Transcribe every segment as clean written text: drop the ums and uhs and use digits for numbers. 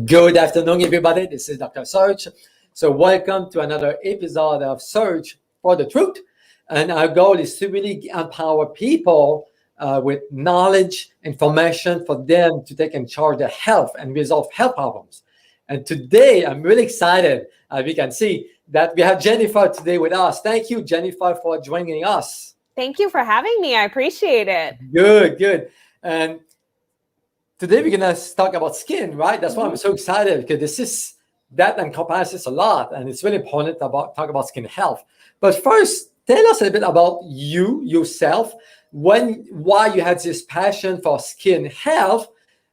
Good afternoon, everybody. This is Dr. Serge. So welcome to another episode of Search for the Truth. And our goal is to really empower people with knowledge, information for them to take in charge of their health and resolve health problems. And today, I'm really excited. We can see that we have Jennifer today with us. Thank you, Jennifer, for joining us. Thank you for having me. I appreciate it. Good. And today we're going to talk about skin, right? That's why I'm so excited, because that encompasses a lot, and it's really important to talk about skin health. But first, tell us a bit about yourself, why you had this passion for skin health.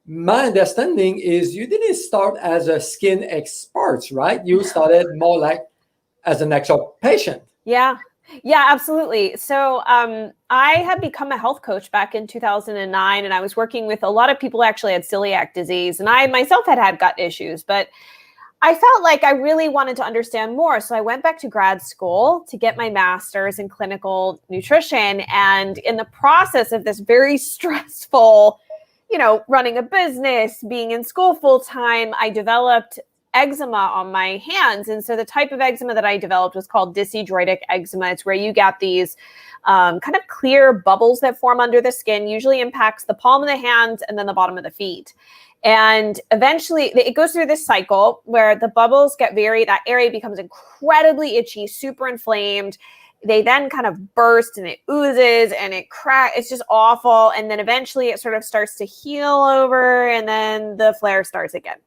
My understanding is you didn't start as a skin expert, right? You started more like as an actual patient. Yeah, absolutely. So I had become a health coach back in 2009, and I was working with a lot of people who actually had celiac disease, and I myself had gut issues, but I felt like I really wanted to understand more. So I went back to grad school to get my master's in clinical nutrition. And in the process of this very stressful, running a business, being in school full time, I developed eczema on my hands. And so the type of eczema that I developed was called dyshidrotic eczema. It's where you get these kind of clear bubbles that form under the skin, usually impacts the palm of the hands and then the bottom of the feet. And eventually it goes through this cycle where the bubbles that area becomes incredibly itchy, super inflamed. They then kind of burst and it oozes and it cracks. It's just awful. And then eventually it sort of starts to heal over, and then the flare starts again.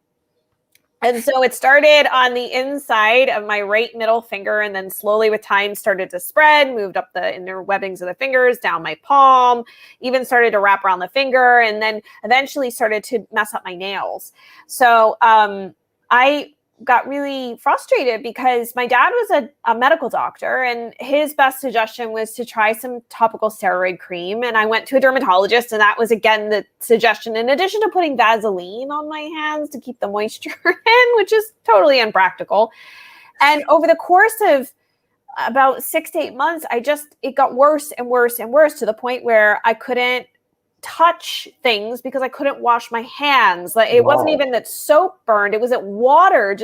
And so it started on the inside of my right middle finger, and then slowly with time started to spread, moved up the inner webbings of the fingers, down my palm, even started to wrap around the finger, and then eventually started to mess up my nails. So I got really frustrated because my dad was a medical doctor, and his best suggestion was to try some topical steroid cream. And I went to a dermatologist, and that was again the suggestion, in addition to putting Vaseline on my hands to keep the moisture in, which is totally impractical. And over the course of about 6 to 8 months, it got worse and worse and worse, to the point where I couldn't touch things because I couldn't wash my hands. Like it wasn't even that soap burned, it was that water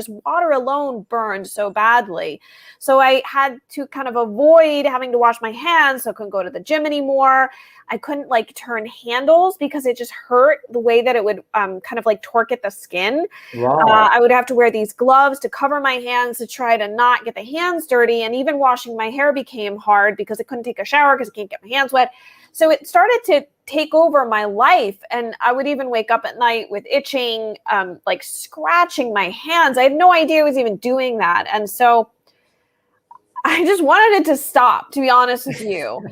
alone burned so badly. So I had to kind of avoid having to wash my hands. So I couldn't go to the gym anymore. I couldn't turn handles because it just hurt the way that it would kind of torque at the skin. I would have to wear these gloves to cover my hands to try to not get the hands dirty. And even washing my hair became hard because I couldn't take a shower because I can't get my hands wet. So it started to take over my life. And I would even wake up at night with itching, scratching my hands. I had no idea I was even doing that. And so I just wanted it to stop, to be honest with you.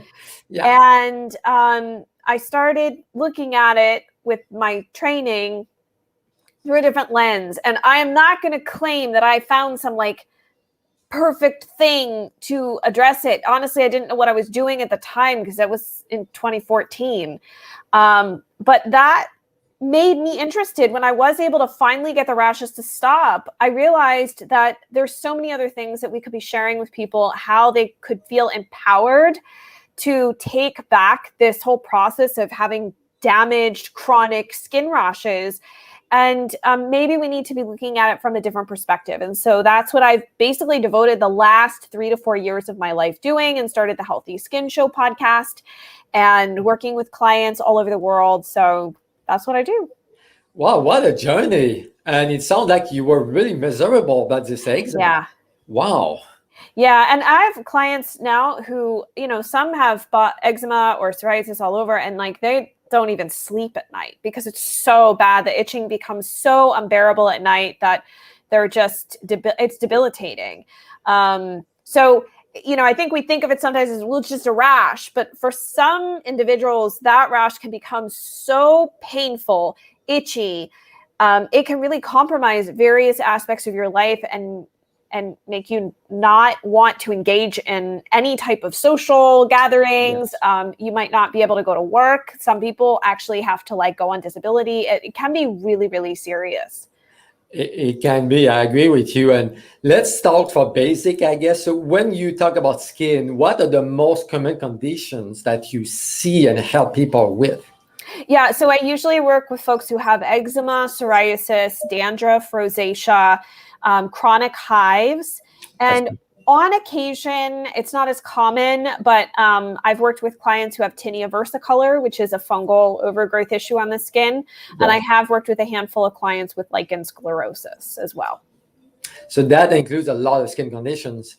And I started looking at it with my training through a different lens. And I am not going to claim that I found some perfect thing to address it. Honestly, I didn't know what I was doing at the time because that was in 2014. But that made me interested. When I was able to finally get the rashes to stop, I realized that there's so many other things that we could be sharing with people, how they could feel empowered to take back this whole process of having damaged chronic skin rashes. And maybe we need to be looking at it from a different perspective. And so that's what I've basically devoted the last 3 to 4 years of my life doing, and started the Healthy Skin Show podcast and working with clients all over the world. So that's what I do. Wow, what a journey. And it sounds like you were really miserable about this eczema. Yeah. Wow. Yeah. And I have clients now who, some have eczema or psoriasis all over, and they don't even sleep at night because it's so bad. The itching becomes so unbearable at night that they're just, it's debilitating. So, I think we think of it sometimes as, well, it's just a rash, but for some individuals, that rash can become so painful, itchy. It can really compromise various aspects of your life and make you not want to engage in any type of social gatherings. Yes. You might not be able to go to work. Some people actually have to go on disability. It can be really, really serious. It can be. I agree with you. And let's start for basic, I guess. So when you talk about skin, what are the most common conditions that you see and help people with? Yeah, so I usually work with folks who have eczema, psoriasis, dandruff, rosacea, chronic hives, and on occasion, it's not as common, but I've worked with clients who have tinea versicolor, which is a fungal overgrowth issue on the skin, and I have worked with a handful of clients with lichen sclerosis as well. So that includes a lot of skin conditions.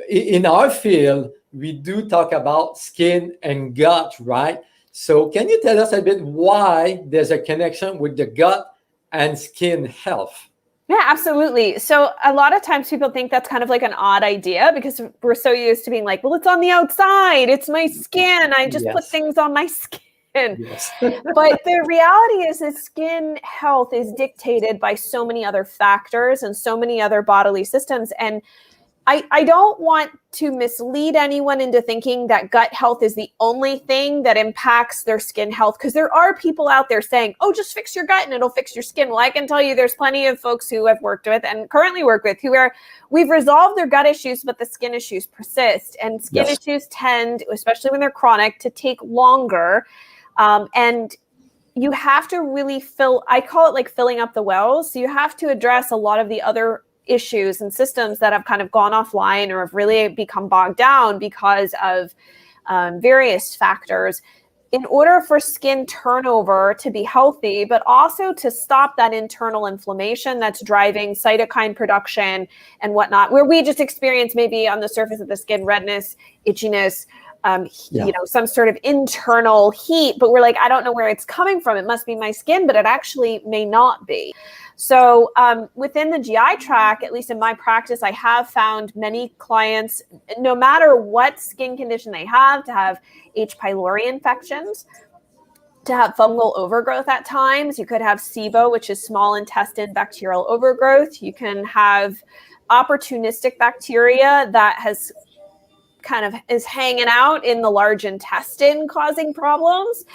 In our field, we do talk about skin and gut, right? So can you tell us a bit why there's a connection with the gut and skin health? Yeah, absolutely. So a lot of times people think that's kind of like an odd idea because we're so used to being like, well, it's on the outside. It's my skin. I just put things on my skin. Yes. But the reality is that skin health is dictated by so many other factors and so many other bodily systems. And I don't want to mislead anyone into thinking that gut health is the only thing that impacts their skin health, because there are people out there saying, oh, just fix your gut and it'll fix your skin. Well, I can tell you there's plenty of folks who I've worked with and currently work with who are, we've resolved their gut issues, but the skin issues persist. And skin issues tend, especially when they're chronic, to take longer. And you have to really I call it like filling up the wells. So you have to address a lot of the other issues and systems that have kind of gone offline or have really become bogged down because of various factors in order for skin turnover to be healthy, but also to stop that internal inflammation that's driving cytokine production and whatnot, where we just experience maybe on the surface of the skin redness, itchiness, you know, some sort of internal heat, but we're like, I don't know where it's coming from. It must be my skin, but it actually may not be. So within the GI tract, at least in my practice, I have found many clients, no matter what skin condition they have, to have H. pylori infections, to have fungal overgrowth at times. You could have SIBO, which is small intestine bacterial overgrowth. You can have opportunistic bacteria that has kind of is hanging out in the large intestine causing problems.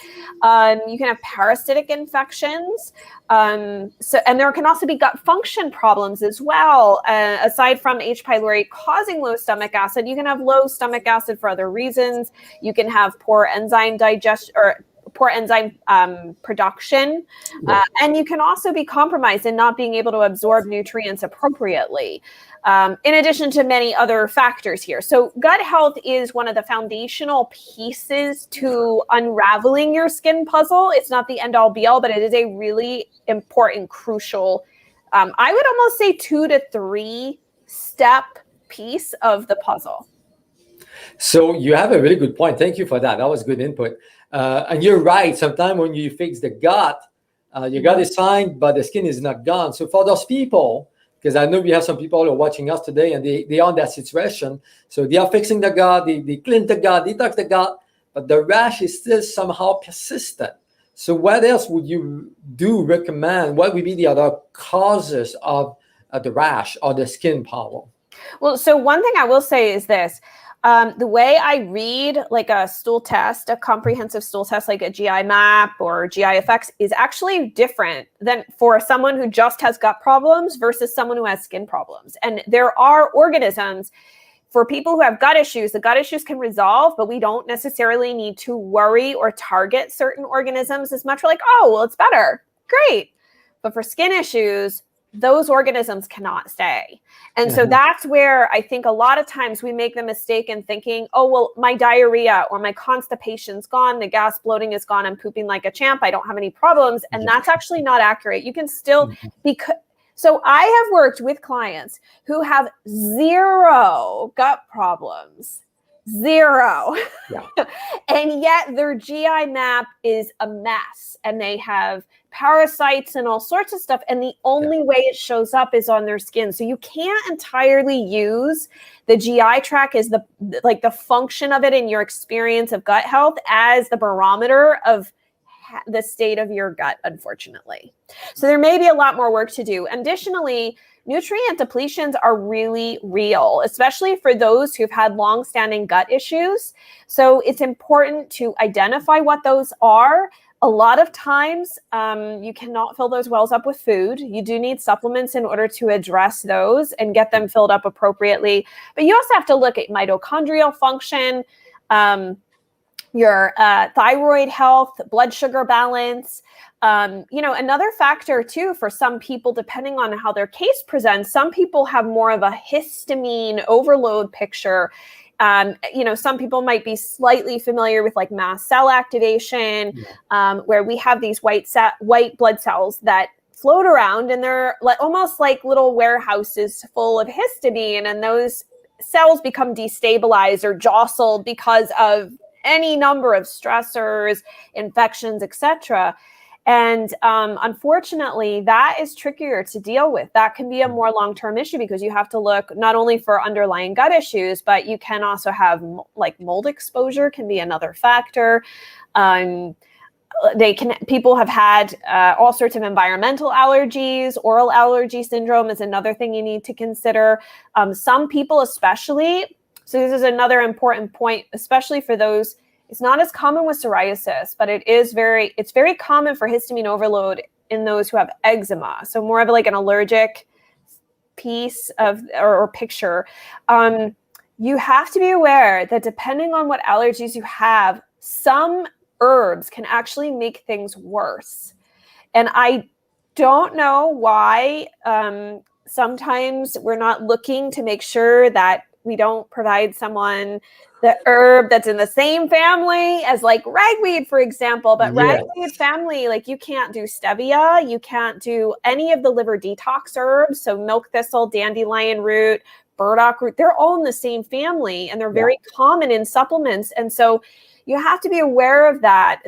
You can have parasitic infections. And there can also be gut function problems as well. Aside from H. pylori causing low stomach acid, you can have low stomach acid for other reasons. You can have poor enzyme digestion or poor enzyme production. And you can also be compromised in not being able to absorb nutrients appropriately. In addition to many other factors here. So gut health is one of the foundational pieces to unraveling your skin puzzle. It's not the end all be all, but it is a really important, crucial, I would almost say 2 to 3 step piece of the puzzle. So you have a really good point. Thank you for that. That was good input. And you're right. Sometimes when you fix the gut, your gut is fine, but the skin is not gone. So for those people, because I know we have some people who are watching us today and they are in that situation. So they are fixing the gut, they clean the gut, detox the gut, but the rash is still somehow persistent. So what else would you recommend? What would be the other causes of the rash or the skin problem? Well, so one thing I will say is this. The way I read like a stool test, a comprehensive stool test, like a GI map or GI effects, is actually different than for someone who just has gut problems versus someone who has skin problems. And there are organisms for people who have gut issues. The gut issues can resolve, but we don't necessarily need to worry or target certain organisms as much. We're like, oh, well, it's better. Great. But for skin issues, those organisms cannot stay. And so that's where I think a lot of times we make the mistake in thinking, oh, well, my diarrhea or my constipation's gone, the gas bloating is gone, I'm pooping like a champ, I don't have any problems. And that's actually not accurate. You can still so I have worked with clients who have 0 gut problems. 0. And yet their GI map is a mess and they have parasites and all sorts of stuff. And the only way it shows up is on their skin. So you can't entirely use the GI tract as the function of it in your experience of gut health as the barometer of the state of your gut, unfortunately. So there may be a lot more work to do. Additionally, nutrient depletions are really real, especially for those who've had long-standing gut issues. So it's important to identify what those are. A lot of times, you cannot fill those wells up with food. You do need supplements in order to address those and get them filled up appropriately. But you also have to look at mitochondrial function, your thyroid health, blood sugar balance. Another factor too, for some people, depending on how their case presents, some people have more of a histamine overload picture. Some people might be slightly familiar with like mast cell activation, where we have these white blood cells that float around, and they're almost like little warehouses full of histamine, and those cells become destabilized or jostled because of any number of stressors, infections, etc. And unfortunately, that is trickier to deal with. That can be a more long-term issue because you have to look not only for underlying gut issues, but you can also have like mold exposure can be another factor. People have had all sorts of environmental allergies. Oral allergy syndrome is another thing you need to consider. Some people especially, so this is another important point, especially for those, it's not as common with psoriasis, but it's very common for histamine overload in those who have eczema. So more of like an allergic piece of or picture. You have to be aware that depending on what allergies you have, some herbs can actually make things worse. And I don't know why sometimes we're not looking to make sure that we don't provide someone the herb that's in the same family as like ragweed, for example. But ragweed family, like you can't do stevia, you can't do any of the liver detox herbs. So milk thistle, dandelion root, burdock root, they're all in the same family, and they're very common in supplements. And so you have to be aware of that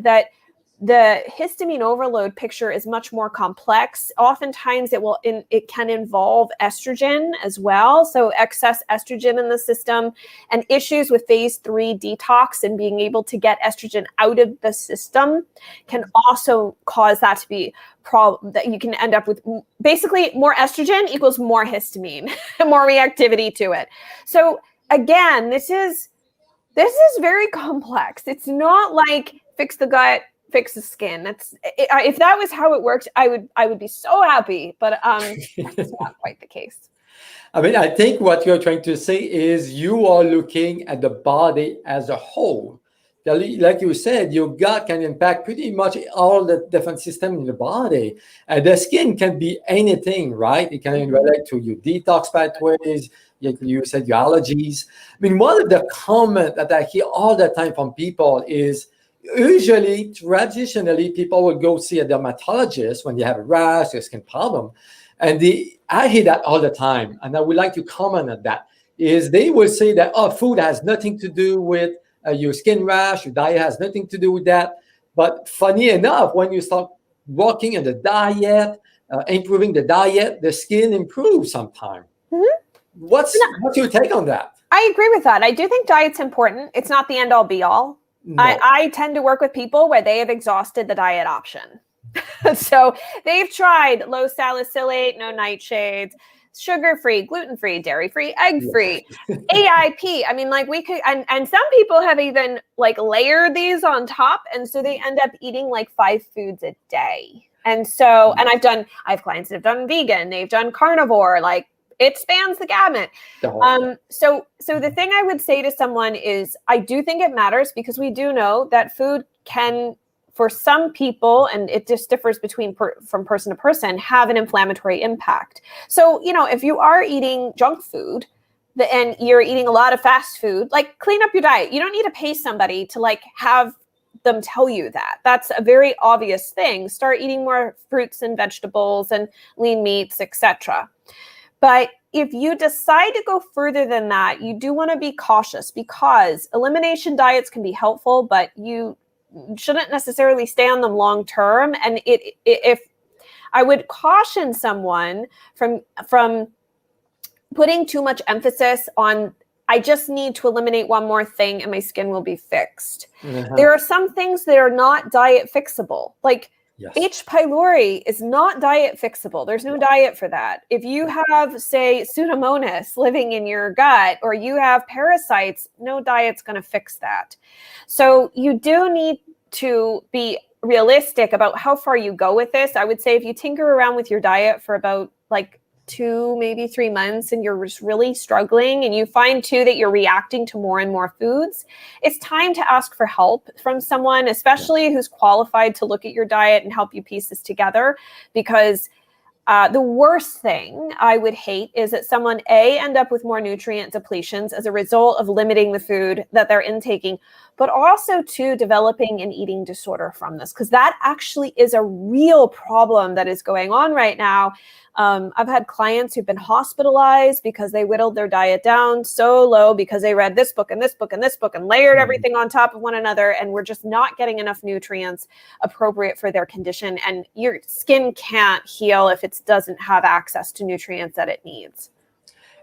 the histamine overload picture is much more complex. Oftentimes it can involve estrogen as well. So excess estrogen in the system and issues with phase 3 detox and being able to get estrogen out of the system can also cause that to be problem, that you can end up with basically more estrogen equals more histamine, more reactivity to it. So again, this is very complex. It's not like fix the gut, fix the skin. If that was how it worked, I would be so happy, but that's not quite the case. I mean, I think what you're trying to say is you are looking at the body as a whole. Like you said, your gut can impact pretty much all the different systems in the body. And the skin can be anything, right? It can relate to your detox pathways. You said your allergies. I mean, one of the comments that I hear all the time from people is, usually, traditionally, people will go see a dermatologist when they have a rash or skin problem. And I hear that all the time. And I would like to comment on that, is they will say that, food has nothing to do with your skin rash, your diet has nothing to do with that. But funny enough, when you start working on the diet, improving the diet, the skin improves sometimes. What's your take on that? I agree with that. I do think diet's important. It's not the end all be all. No. I tend to work with people where they have exhausted the diet option. So they've tried low salicylate, no nightshades, sugar-free, gluten-free, dairy-free, egg-free, AIP. I mean, like we could, and some people have even like layered these on top. And so they end up eating like 5 foods a day. And so, and I have clients that have done vegan, they've done carnivore, like it spans the gamut. So the thing I would say to someone is, I do think it matters because we do know that food can, for some people, and it just differs from person to person, have an inflammatory impact. So, if you are eating junk food and you're eating a lot of fast food, like clean up your diet. You don't need to pay somebody to like have them tell you that. That's a very obvious thing. Start eating more fruits and vegetables and lean meats, etc. But if you decide to go further than that, you do want to be cautious because elimination diets can be helpful, but you shouldn't necessarily stay on them long term. And if I would caution someone from putting too much emphasis on, I just need to eliminate one more thing and my skin will be fixed. There are some things that are not diet fixable, like H. pylori is not diet fixable. There's no diet for that. If you have, say, Pseudomonas living in your gut, or you have parasites, no diet's going to fix that. So you do need to be realistic about how far you go with this. I would say if you tinker around with your diet for about like 2, maybe 3 months and you're just really struggling and you find too that you're reacting to more and more foods, it's time to ask for help from someone, especially who's qualified to look at your diet and help you piece this together. Because the worst thing I would hate is that someone end up with more nutrient depletions as a result of limiting the food that they're intaking, but also to developing an eating disorder from this, because that actually is a real problem that is going on right now. I've had clients who've been hospitalized because they whittled their diet down so low because they read this book and this book and this book and layered everything on top of one another, and we're just not getting enough nutrients appropriate for their condition. And your skin can't heal if it doesn't have access to nutrients that it needs.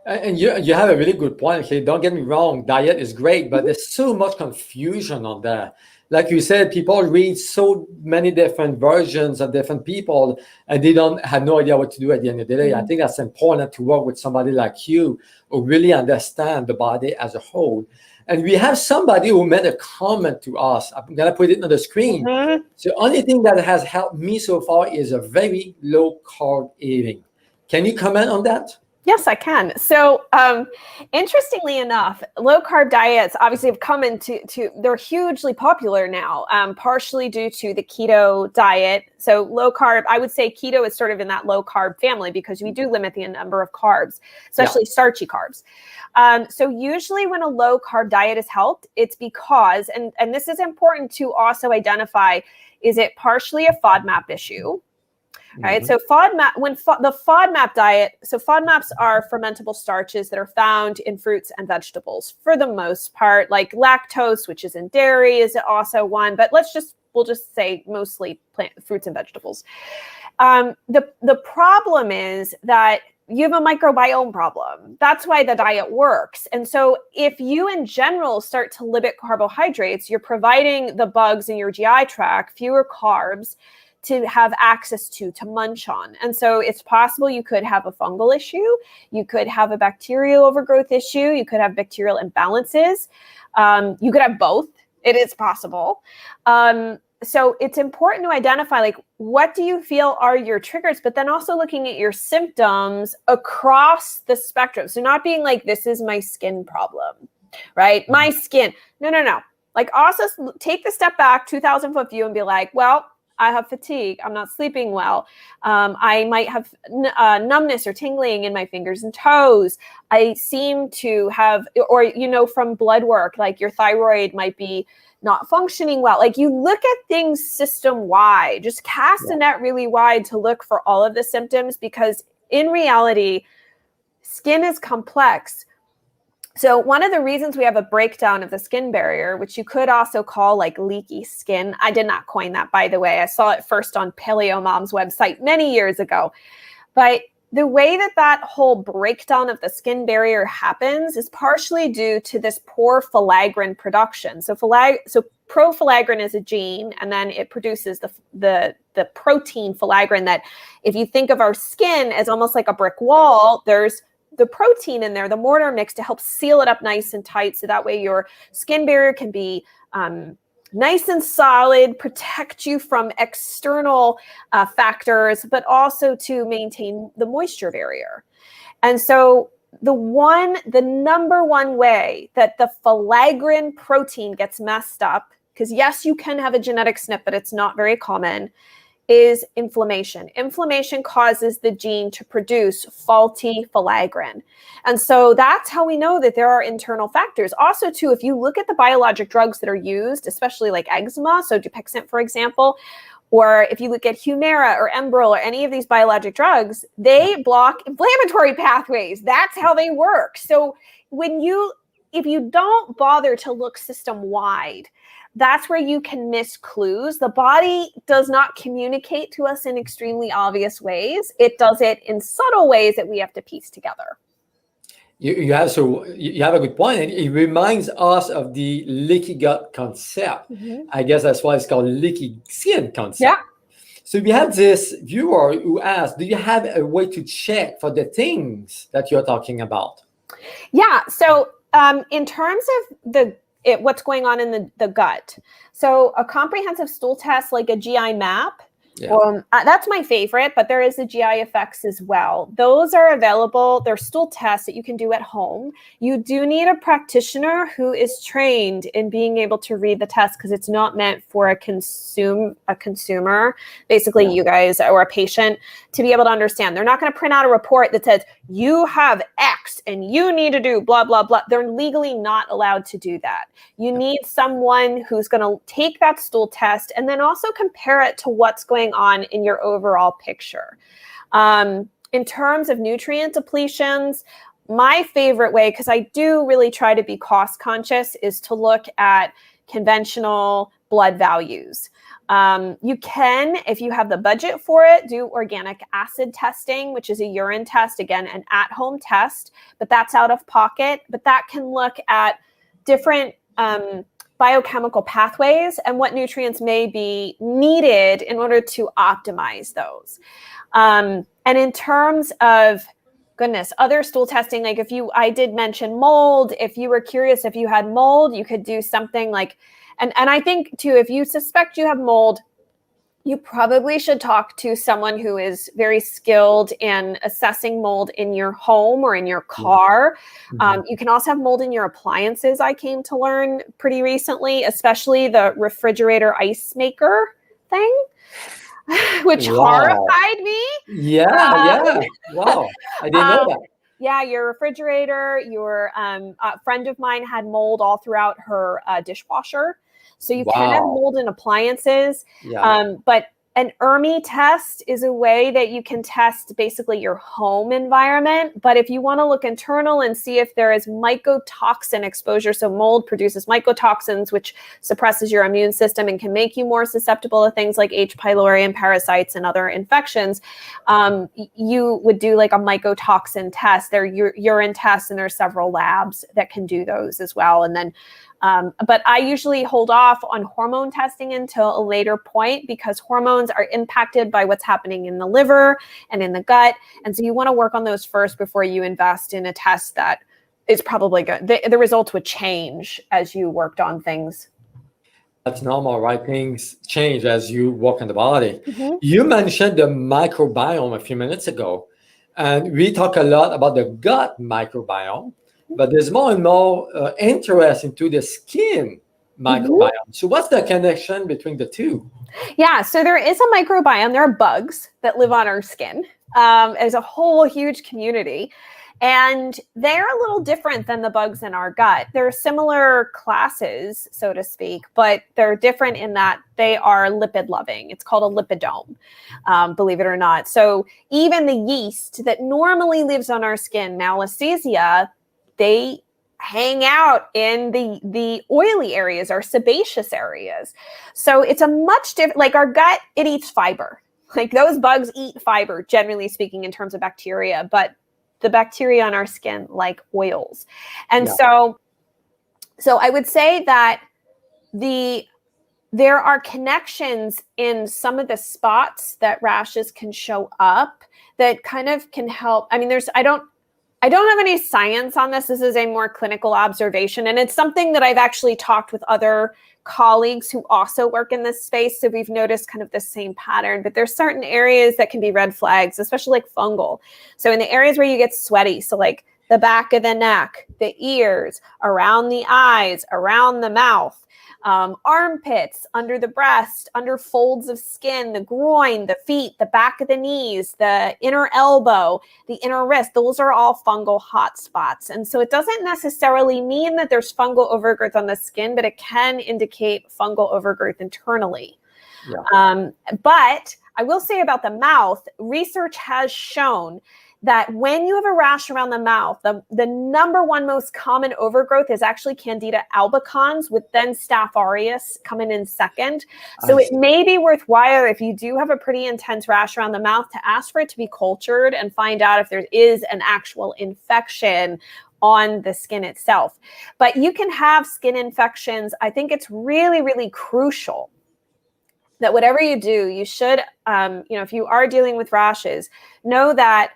And you have a really good point. Okay, don't get me wrong, diet is great, but there's so much confusion on that. Like you said, people read so many different versions of different people, and they don't have no idea what to do at the end of the day. I think that's important to work with somebody like you who really understand the body as a whole. And we have somebody who made a comment to us. I'm going to put it on the screen. So the only thing that has helped me so far is a very low carb eating. Can you comment on that? Yes, I can. So interestingly enough, low carb diets obviously have come they're hugely popular now, partially due to the keto diet. So low carb, I would say keto is sort of in that low carb family because we do limit the number of carbs, especially starchy carbs. So usually when a low carb diet is helped, it's because, and this is important to also identify, is it partially a FODMAP issue? Right. So the FODMAP diet, so FODMAPs are fermentable starches that are found in fruits and vegetables for the most part, like lactose, which is in dairy, is also one, but we'll just say mostly fruits and vegetables. The problem is that you have a microbiome problem. That's why the diet works. And so if you in general start to limit carbohydrates, you're providing the bugs in your GI tract fewer carbs to have access to munch on. And so it's possible you could have a fungal issue, you could have a bacterial overgrowth issue, you could have bacterial imbalances, you could have both. It is possible. So it's important to identify, like, what do you feel are your triggers, but then also looking at your symptoms across the spectrum. So not being like, this is my skin problem, right? My skin. No. Like, also take the step back, 2,000-foot view, and be like, well, I have fatigue. I'm not sleeping well. I might have numbness or tingling in my fingers and toes. I seem to have, or, from blood work, like your thyroid might be not functioning well. Like, you look at things system wide, just cast a net really wide to look for all of the symptoms, because in reality, skin is complex. So one of the reasons we have a breakdown of the skin barrier, which you could also call like leaky skin. I did not coin that, by the way. I saw it first on Paleo Mom's website many years ago. But the way that whole breakdown of the skin barrier happens is partially due to this poor filaggrin production. So profilaggrin is a gene, and then it produces the protein filaggrin that, if you think of our skin as almost like a brick wall, there's the protein in there, the mortar mix, to help seal it up nice and tight. So that way your skin barrier can be nice and solid, protect you from external factors, but also to maintain the moisture barrier. And so the number one way that the filaggrin protein gets messed up, because yes, you can have a genetic SNP, but it's not very common, is inflammation. Inflammation causes the gene to produce faulty filaggrin. And so that's how we know that there are internal factors. Also, too, if you look at the biologic drugs that are used, especially like eczema, so Dupixent, for example, or if you look at Humira or Enbrel or any of these biologic drugs, they block inflammatory pathways. That's how they work. So if you don't bother to look system-wide, that's where you can miss clues. The body does not communicate to us in extremely obvious ways. It does it in subtle ways that we have to piece together. You have a good point. It reminds us of the leaky gut concept. I guess that's why it's called leaky skin concept. Yeah. So we have this viewer who asked, do you have a way to check for the things that you're talking about? Yeah. So in terms of what's going on in the gut. So a comprehensive stool test, like a GI map, Yeah. That's my favorite, but there is the GI effects as well. Those are available. They're stool tests that you can do at home. You do need a practitioner who is trained in being able to read the test because it's not meant for a consumer, basically you guys or a patient, to be able to understand. They're not going to print out a report that says you have X and you need to do blah, blah, blah. They're legally not allowed to do that. You need someone who's going to take that stool test and then also compare it to what's going on in your overall picture. In terms of nutrient depletions, my favorite way, because I do really try to be cost conscious, is to look at conventional blood values. You can, if you have the budget for it, do organic acid testing, which is a urine test, again, an at-home test, but that's out of pocket. But that can look at different biochemical pathways and what nutrients may be needed in order to optimize those. And in terms of, other stool testing, like I did mention mold. If you were curious if you had mold, you could do something like, and I think too, if you suspect you have mold, you probably should talk to someone who is very skilled in assessing mold in your home or in your car. You can also have mold in your appliances, I came to learn pretty recently, especially the refrigerator ice maker thing, which horrified me. Yeah. Wow. I didn't know that. Yeah, your refrigerator, a friend of mine had mold all throughout her dishwasher. So you can have mold in appliances. But an ERMI test is a way that you can test basically your home environment. But if you want to look internal and see if there is mycotoxin exposure, so mold produces mycotoxins, which suppresses your immune system and can make you more susceptible to things like H. pylori and parasites and other infections, you would do like a mycotoxin test. They're urine tests, and there's several labs that can do those as well. And then but I usually hold off on hormone testing until a later point because hormones are impacted by what's happening in the liver and in the gut. And so you want to work on those first before you invest in a test that is probably good. The results would change as you worked on things. That's normal, right? Things change as you work on the body. You mentioned the microbiome a few minutes ago, and we talk a lot about the gut microbiome. But there's more and more interest into the skin microbiome. So what's the connection between the two? Yeah, so there is a microbiome. There are bugs that live on our skin. There's a whole huge community. And they're a little different than the bugs in our gut. They're similar classes, so to speak, but they're different in that they are lipid loving. It's called a lipidome, believe it or not. So even the yeast that normally lives on our skin, Malassezia, they hang out in the oily areas or sebaceous areas. So it's a much different, like our gut, it eats fiber. Like those bugs eat fiber, generally speaking, in terms of bacteria, but the bacteria on our skin like oils. And so I would say that there are connections in some of the spots that rashes can show up that kind of can help. I mean, I don't have any science on this. This is a more clinical observation. And it's something that I've actually talked with other colleagues who also work in this space. So we've noticed kind of the same pattern, but there's certain areas that can be red flags, especially like fungal. So in the areas where you get sweaty, so like the back of the neck, the ears, around the eyes, around the mouth, armpits, under the breast, under folds of skin, the groin, the feet, the back of the knees, the inner elbow, the inner wrist, those are all fungal hot spots. And so it doesn't necessarily mean that there's fungal overgrowth on the skin, but it can indicate fungal overgrowth internally. But I will say about the mouth, research has shown that when you have a rash around the mouth, the number one most common overgrowth is actually Candida albicans, with then Staph aureus coming in second. So it may be worthwhile, if you do have a pretty intense rash around the mouth, to ask for it to be cultured and find out if there is an actual infection on the skin itself. But you can have skin infections. I think it's really, really crucial that whatever you do, you should, if you are dealing with rashes, know that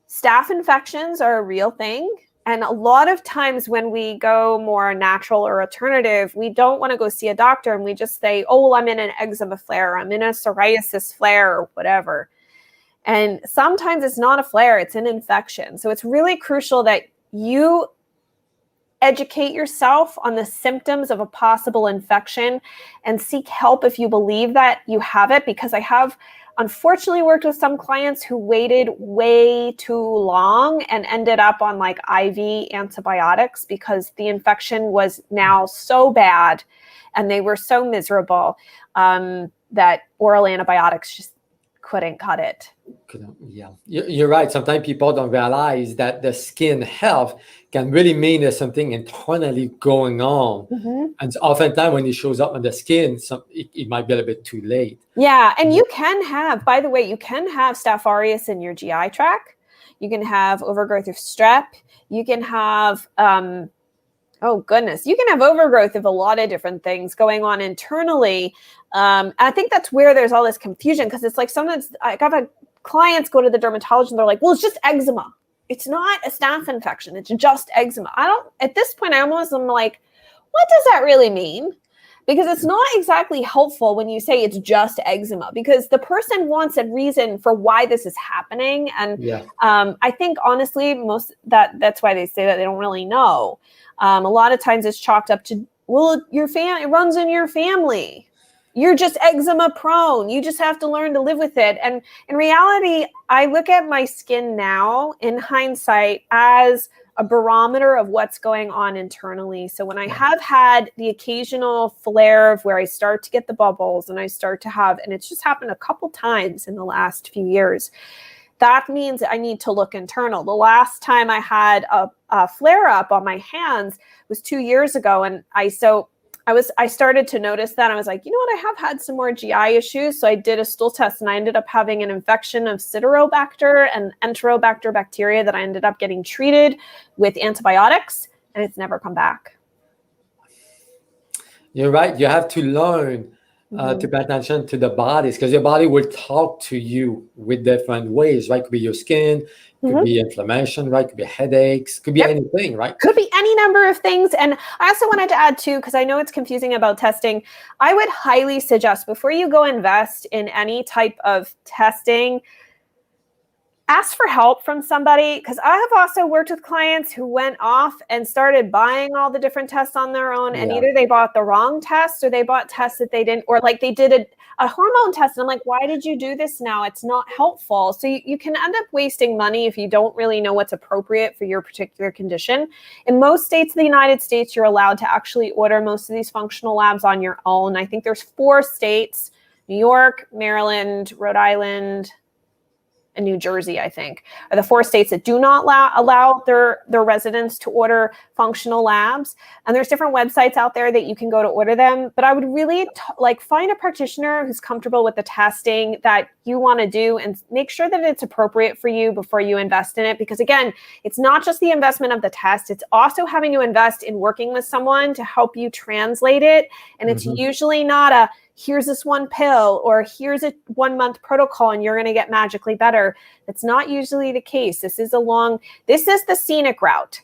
staph infections are a real thing, And a lot of times when we go more natural or alternative, we don't want to go see a doctor and we just say, oh, well, I'm in an eczema flare, I'm in a psoriasis flare or whatever. And sometimes it's not a flare, it's an infection. So it's really crucial that you educate yourself on the symptoms of a possible infection and seek help if you believe that you have it, because I have unfortunately worked with some clients who waited way too long and ended up on like IV antibiotics because the infection was now so bad and they were so miserable that oral antibiotics just couldn't cut it. Yeah, you're right. Sometimes people don't realize that the skin health can really mean there's something internally going on. And oftentimes when it shows up on the skin, it might be a little bit too late. Yeah, and you can have, by the way, you can have Staph aureus in your GI tract. You can have overgrowth of strep. You can have, oh goodness, you can have overgrowth of a lot of different things going on internally. I think that's where there's all this confusion, because it's like sometimes I've had clients go to the dermatologist and they're like, well, it's just eczema. It's not a staph infection. It's just eczema. At this point, I almost am like, what does that really mean? Because it's not exactly helpful when you say it's just eczema, because the person wants a reason for why this is happening. And I think honestly, that's why they say that they don't really know. A lot of times it's chalked up to, well, it runs in your family. You're just eczema prone. You just have to learn to live with it. And in reality, I look at my skin now in hindsight as a barometer of what's going on internally. So when I have had the occasional flare of where I start to get the bubbles and I start to have, and it's just happened a couple times in the last few years, that means I need to look internal. The last time I had a flare up on my hands was 2 years ago. And I started to notice that. I was like, you know what? I have had some more GI issues. So I did a stool test and I ended up having an infection of Siderobacter and Enterobacter bacteria that I ended up getting treated with antibiotics, and it's never come back. You're right. You have to learn to pay attention to the bodies, because your body will talk to you with different ways, right? Could be your skin, could be inflammation, right? Could be headaches, could be anything, right? Could be any number of things. And I also wanted to add too, because I know it's confusing about testing, I would highly suggest before you go invest in any type of testing, ask for help from somebody, because I have also worked with clients who went off and started buying all the different tests on their own, and either they bought the wrong test or they bought tests that they didn't, or like they did a hormone test. And I'm like, why did you do this now? It's not helpful. So you can end up wasting money if you don't really know what's appropriate for your particular condition. In most states of the United States, you're allowed to actually order most of these functional labs on your own. I think there's 4 states, New York, Maryland, Rhode Island, and New Jersey, I think, are the 4 states that do not allow their residents to order functional labs. And there's different websites out there that you can go to order them. But I would really find a practitioner who's comfortable with the testing that you want to do and make sure that it's appropriate for you before you invest in it. Because again, it's not just the investment of the test, it's also having to invest in working with someone to help you translate it. And it's usually not a, here's this one pill or here's a 1-month protocol and you're going to get magically better. That's not usually the case. This is the scenic route.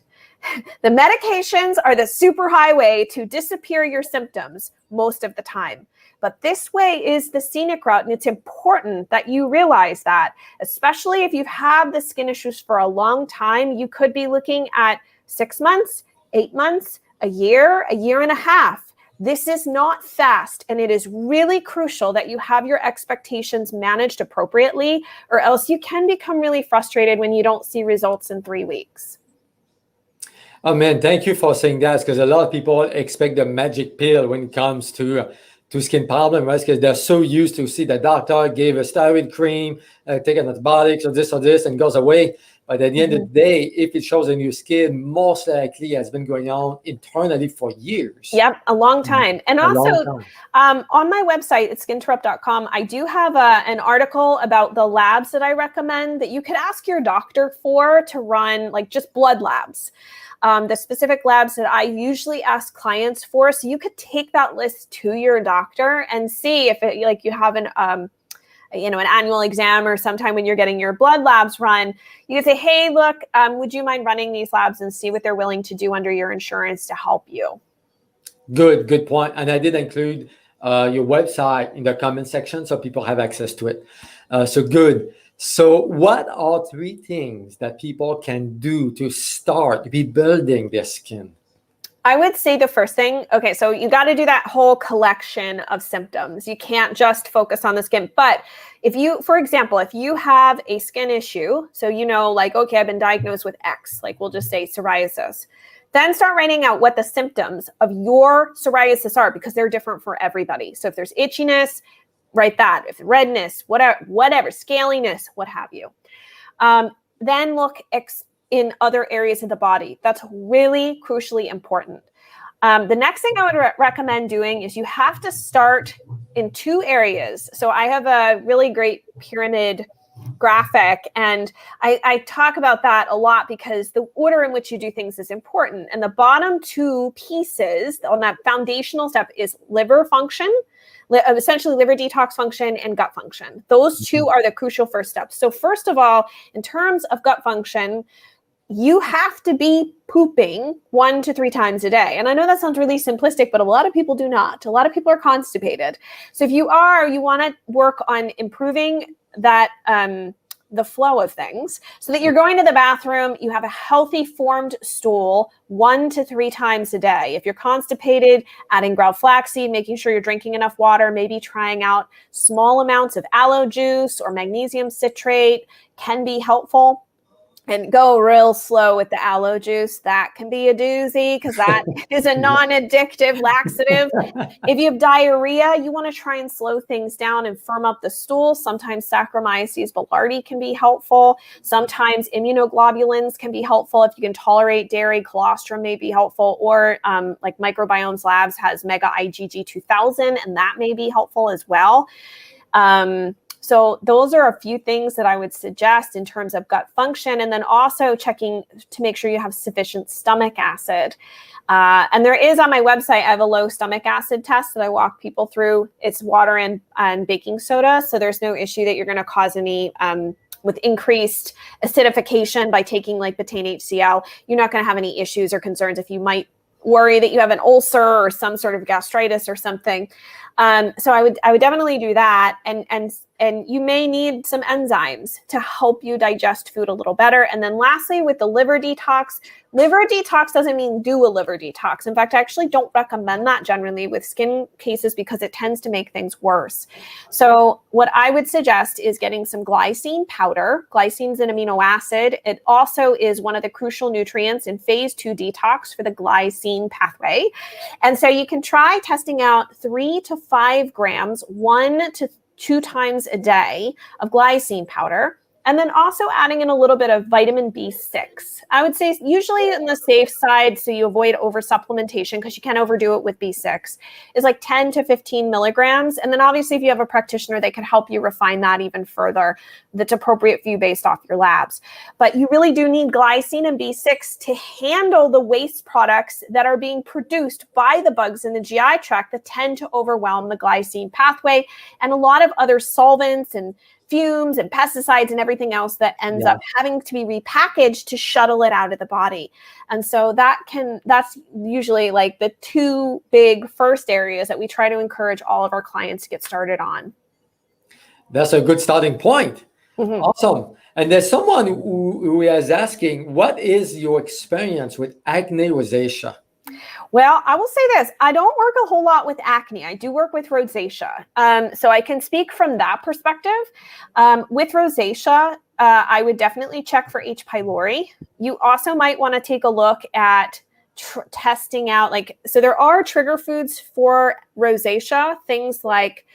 The medications are the super highway to disappear your symptoms most of the time. But this way is the scenic route, and it's important that you realize that, especially if you've had the skin issues for a long time. You could be looking at 6 months, 8 months, a year and a half. This is not fast, and it is really crucial that you have your expectations managed appropriately, or else you can become really frustrated when you don't see results in 3 weeks. Oh man, thank you for saying that, because a lot of people expect the magic pill when it comes to skin problem, right? Because they're so used to see the doctor gave a steroid cream, take antibiotics or this, and goes away. But at the end of the day, if it shows in your skin, most likely has been going on internally for years. Yep, a long time. And also on my website at skinterrupt.com, I do have an article about the labs that I recommend that you could ask your doctor for to run, like just blood labs. The specific labs that I usually ask clients for. So you could take that list to your doctor and see if you have an annual exam or sometime when you're getting your blood labs run, you can say, hey, look, would you mind running these labs and see what they're willing to do under your insurance to help you? Good point. And I did include your website in the comment section so people have access to it. So good. So what are 3 things that people can do to start rebuilding their skin? I would say the first thing, okay, so you got to do that whole collection of symptoms. You can't just focus on the skin. But if you, for example, if you have a skin issue, so like, okay, I've been diagnosed with X, like we'll just say psoriasis, then start writing out what the symptoms of your psoriasis are, because they're different for everybody. So if there's itchiness, write that. If redness, whatever, scaliness, what have you. Then look in other areas of the body. That's really crucially important. The next thing I would recommend doing is you have to start in 2 areas. So I have a really great pyramid graphic, and I talk about that a lot because the order in which you do things is important. And the bottom 2 pieces on that foundational step is liver function, essentially liver detox function and gut function. Those 2 are the crucial first steps. So first of all, in terms of gut function, you have to be pooping 1 to 3 times a day. And I know that sounds really simplistic, but a lot of people do not. A lot of people are constipated. So if you want to work on improving that, the flow of things, so that you're going to the bathroom, you have a healthy formed stool 1 to 3 times a day. If you're constipated, adding ground flaxseed, making sure you're drinking enough water, maybe trying out small amounts of aloe juice or magnesium citrate can be helpful. And go real slow with the aloe juice. That can be a doozy because that is a non-addictive laxative. If you have diarrhea, you want to try and slow things down and firm up the stool. Sometimes Saccharomyces boulardii can be helpful. Sometimes immunoglobulins can be helpful. If you can tolerate dairy, colostrum may be helpful. Or like Microbiome's Labs has Mega IgG 2000, and that may be helpful as well. So those are a few things that I would suggest in terms of gut function, and then also checking to make sure you have sufficient stomach acid. And there is on my website, I have a low stomach acid test that I walk people through. It's water and baking soda. So there's no issue that you're going to cause any with increased acidification by taking like betaine HCl. You're not going to have any issues or concerns if you might worry that you have an ulcer or some sort of gastritis or something. So I would definitely do that. And you may need some enzymes to help you digest food a little better. And then lastly, with the liver detox doesn't mean do a liver detox. In fact, I actually don't recommend that generally with skin cases because it tends to make things worse. So what I would suggest is getting some glycine powder. Glycine is an amino acid. It also is one of the crucial nutrients in phase 2 detox for the glycine pathway. And so you can try testing out 3 to 5 grams, 1 to 2 times a day of glycine powder, and then also adding in a little bit of vitamin B6. I would say usually on the safe side, so you avoid over supplementation because you can't overdo it with B6, is like 10 to 15 milligrams. And then obviously if you have a practitioner, they can help you refine that even further that's appropriate for you based off your labs. But you really do need glycine and B6 to handle the waste products that are being produced by the bugs in the GI tract that tend to overwhelm the glycine pathway, and a lot of other solvents and fumes and pesticides and everything else that ends up having to be repackaged to shuttle it out of the body. And so that's usually like the 2 big first areas that we try to encourage all of our clients to get started on. That's a good starting point. Mm-hmm. Awesome. And there's someone who is asking, what is your experience with acne rosacea? Well, I will say this. I don't work a whole lot with acne. I do work with rosacea. So I can speak from that perspective. With rosacea, I would definitely check for H. pylori. You also might want to take a look at testing out, so there are trigger foods for rosacea, things like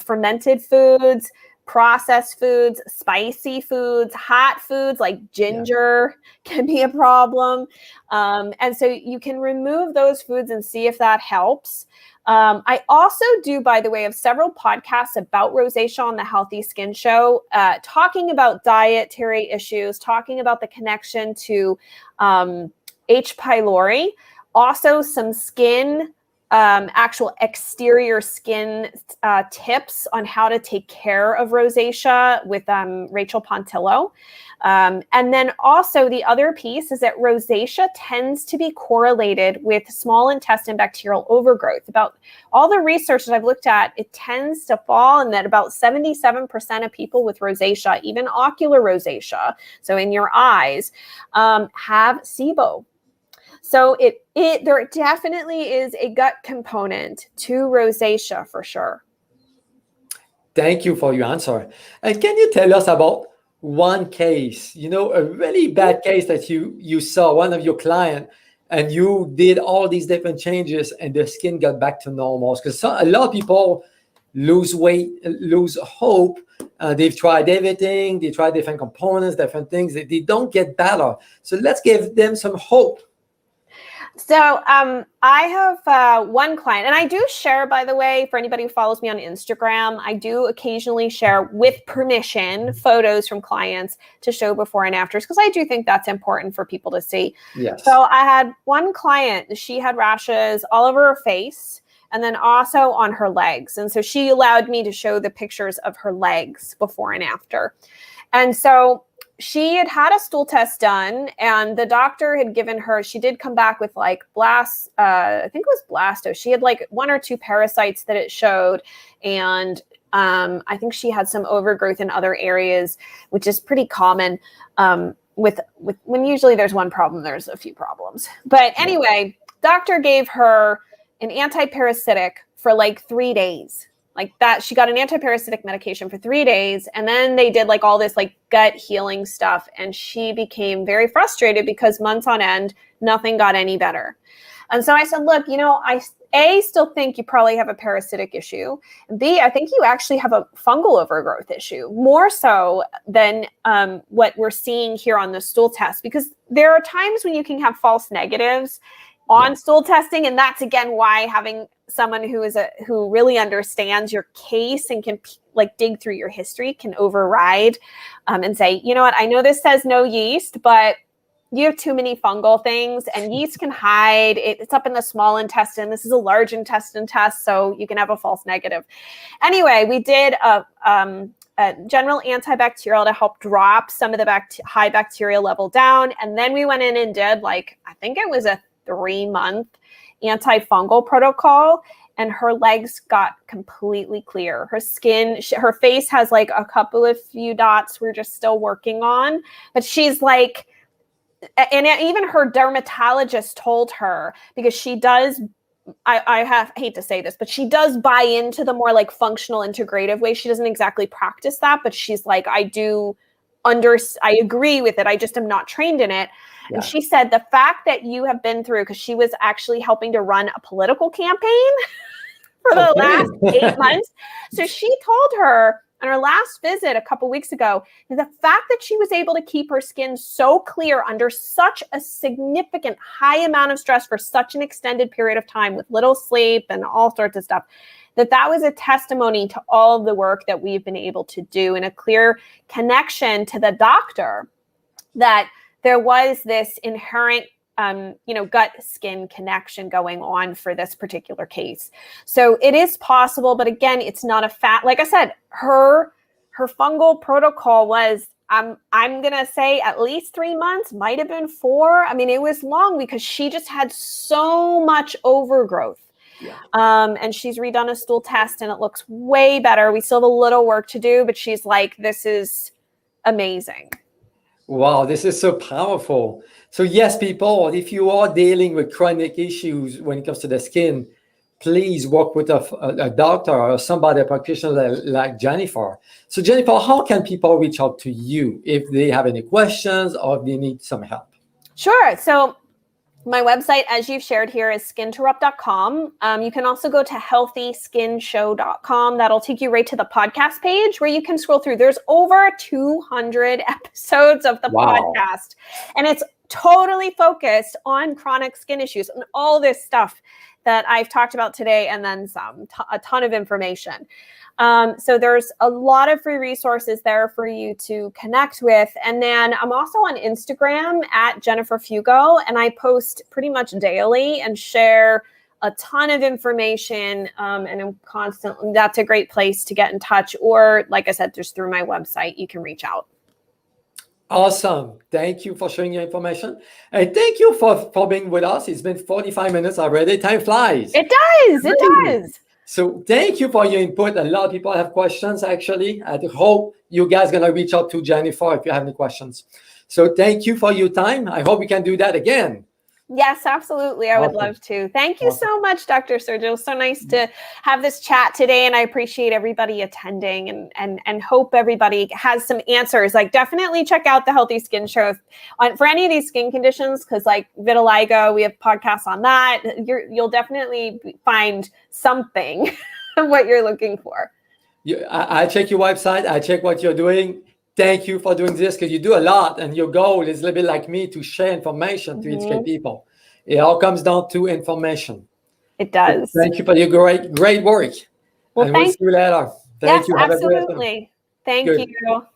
fermented foods, processed foods, spicy foods, hot foods like ginger can be a problem. And so you can remove those foods and see if that helps. I also do, by the way, have several podcasts about rosacea on the Healthy Skin Show, talking about dietary issues, talking about the connection to H. pylori, also some skin actual exterior skin tips on how to take care of rosacea with Rachel Pontillo. And then also the other piece is that rosacea tends to be correlated with small intestine bacterial overgrowth. About all the research that I've looked at, it tends to fall in that about 77% of people with rosacea, even ocular rosacea, so in your eyes, have SIBO. So there definitely is a gut component to rosacea for sure. Thank you for your answer. And can you tell us about one case, a really bad case that you saw, one of your client, and you did all these different changes and their skin got back to normal? Because a lot of people lose weight, lose hope. They've tried everything. They tried different components, different things. They don't get better. So let's give them some hope. So I have one client, and I do share, by the way, for anybody who follows me on Instagram, I do occasionally share with permission photos from clients to show before and afters, because I do think that's important for people to see. Yes. So I had one client, she had rashes all over her face and then also on her legs. And so she allowed me to show the pictures of her legs before and after. And so she had had a stool test done, and the doctor had given her, she did come back with like I think it was blasto. She had like 1 or 2 parasites that it showed. And I think she had some overgrowth in other areas, which is pretty common with when usually there's one problem, there's a few problems. But anyway, doctor gave her an antiparasitic for like 3 days. Like that, she got an antiparasitic medication for 3 days, and then they did like all this like gut healing stuff, and she became very frustrated because months on end, nothing got any better. And so I said, look, I still think you probably have a parasitic issue, and B, I think you actually have a fungal overgrowth issue, more so than what we're seeing here on the stool test, because there are times when you can have false negatives on stool testing. And that's again why having someone who really understands your case and can like dig through your history can override and say, you know what, I know this says no yeast, but you have too many fungal things, and yeast can hide. It's up in the small intestine. This is a large intestine test, so you can have a false negative. Anyway, we did a general antibacterial to help drop some of the high bacteria level down. And then we went in and did I think it was a 3-month antifungal protocol, and her legs got completely clear. Her skin, her face has like a couple of few dots we're just still working on, but she's like, and even her dermatologist told her, because she does, I hate to say this, but she does buy into the more like functional integrative way. She doesn't exactly practice that, but she's like, I agree with it. I just am not trained in it. Yeah. And she said the fact that you have been through, because she was actually helping to run a political campaign for the last 8 months. So she told her on her last visit a couple weeks ago, the fact that she was able to keep her skin so clear under such a significant high amount of stress for such an extended period of time with little sleep and all sorts of stuff, that was a testimony to all of the work that we've been able to do, and a clear connection to the doctor that there was this inherent gut skin connection going on for this particular case. So it is possible, but again, it's not like I said, her fungal protocol was, I'm going to say at least 3 months, might have been 4. I mean, it was long because she just had so much overgrowth. Yeah. And she's redone a stool test and it looks way better. We still have a little work to do, but she's like, this is amazing. Wow, this is so powerful. So yes, people, if you are dealing with chronic issues when it comes to the skin, please work with a doctor or somebody, a practitioner like Jennifer. So Jennifer, how can people reach out to you if they have any questions or if they need some help? Sure. So my website, as you've shared here, is skinterrupt.com. You can also go to healthyskinshow.com. That'll take you right to the podcast page where you can scroll through. There's over 200 episodes of the podcast, and it's totally focused on chronic skin issues and all this stuff that I've talked about today, and then some, a ton of information. So there's a lot of free resources there for you to connect with. And then I'm also on Instagram at Jennifer Fugo, and I post pretty much daily and share a ton of information, and I'm constantly, that's a great place to get in touch. Or like I said, just through my website, you can reach out. Awesome. Thank you for sharing your information. And thank you for being with us. It's been 45 minutes already. Time flies. It does. It does. So thank you for your input. A lot of people have questions, actually. I hope you guys are going to reach out to Jennifer if you have any questions. So thank you for your time. I hope we can do that again. Yes, absolutely. I would love to. Thank you so much, Dr. Sergio. It was so nice to have this chat today, and I appreciate everybody attending and hope everybody has some answers. Like, definitely check out the Healthy Skin Show for any of these skin conditions, because like vitiligo, we have podcasts on that. You'll definitely find something what you're looking for. I check your website. I check what you're doing. Thank you for doing this, because you do a lot, and your goal is a little bit like me, to share information, to educate people. It all comes down to information. It does. So thank you for your great work. Well, and we'll see you later. Thank you. Absolutely. Thank you.